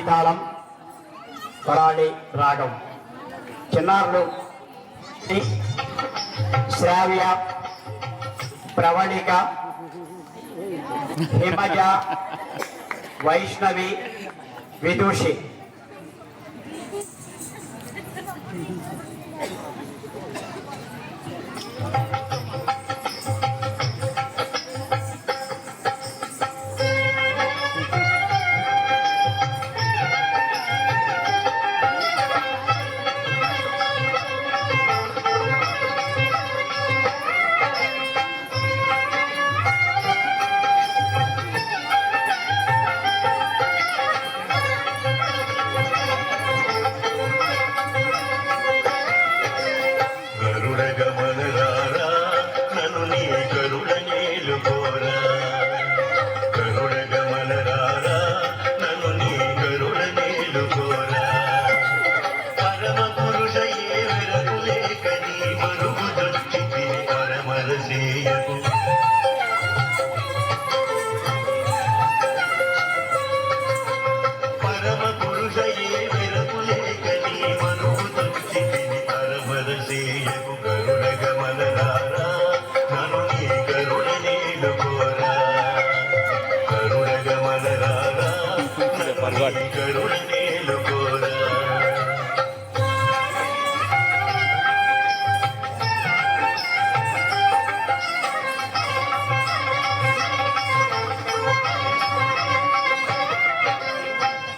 ఆదితాళం వరాళి రాగం. చిన్నారులు శ్రావ్య, ప్రవళిక, హిమజ, వైష్ణవి, విదూషి.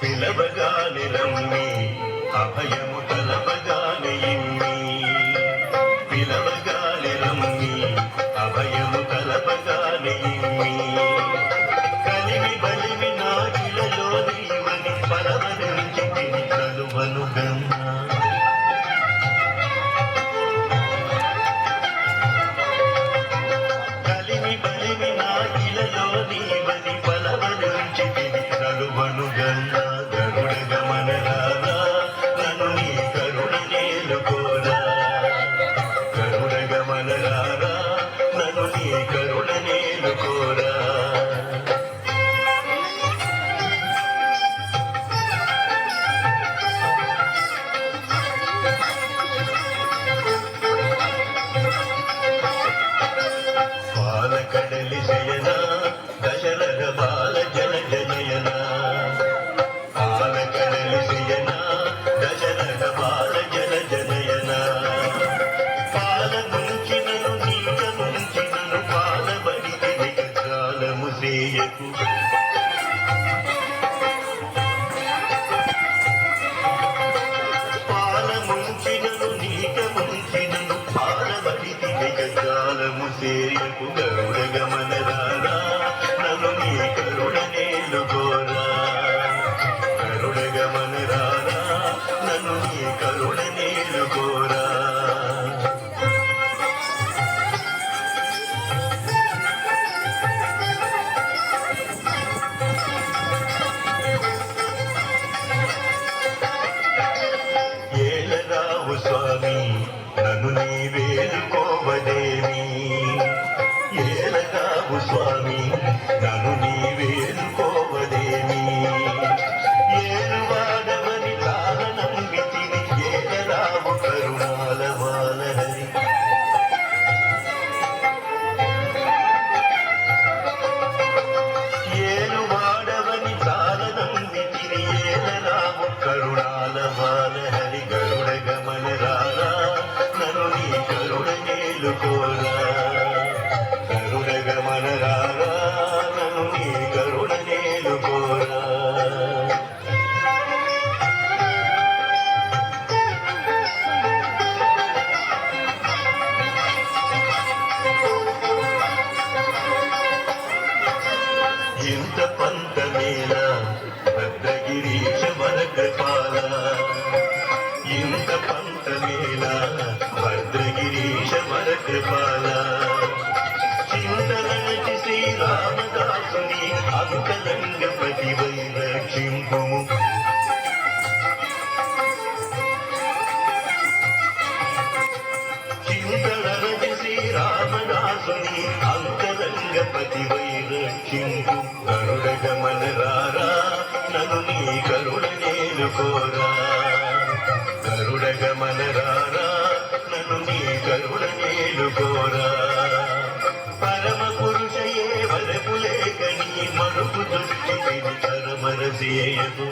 పిలవగానే రమ్మి అభయము తలపగానే ఇమ్మి, పిలవగానే రమ్మి అభయము తలపగానే ఇమ్మి, కలిమి బలిమి నాగిలలో నీవని పలవరించి తిని కలువను గమ్మ. కలిమి బలిమి నాగిలలో నీవని పలవరించి తిని కలువను గమ్మ. కడలి శయన దశరథ బాల జల జనయన, పాల కడలి శయన దశరథ బాల జల జనయన, పాల ముంచినను నీక ముంచినను పాల బడికి నికాలము సేయకు, పాల ముంచినను నీక ముంచినను పాల బడికి నికాలము సేయకు. గరుడగమనరారా నన్ను నీ కరుణనేలు కోరా, గరుడగమనరారా నన్ను నీ కరుణనేలు కోరా. ఏలరావు స్వామి నన్ను నీ వేలుకోవదేమి, ఏలరావు స్వామి నన్ను నీ వేలుకోవదేమి, ఏలువాడవని తాళనమ్మితిని ఏలరావు కరుణాల వాలహరి. ఏలువాడవని తాళనమ్మితిని ఏలరావు కరుణాల వాలహరి. గరుడగమనరారా నన్ను నీ కరుణనేలు కోరా, గరుడగమనరారా నన్ను నీ కరుణనేలు కోరా. ఇంత పంతమేళ భద్రగిరీశ వరకృపాల, ఇంత పంతమేళ భద్రగిరీశ వరకృపాల, చింతలనటి శ్రీరామదాసుని అంతరంగపతి వై రక్షింపుము. చింతలనటి శ్రీరామదాసుని అంతరంగపతి వై రక్షింపు. గరుడగమనరారా నన్ను నీ కరుణ చేర్చుకోరా కరుణ గమనరారా నన్ను నీ కరుణ నేలుకోరా పరమ పురుషయే వరపు లేక నీ మరుపు దృష్టి తరమరసేయకు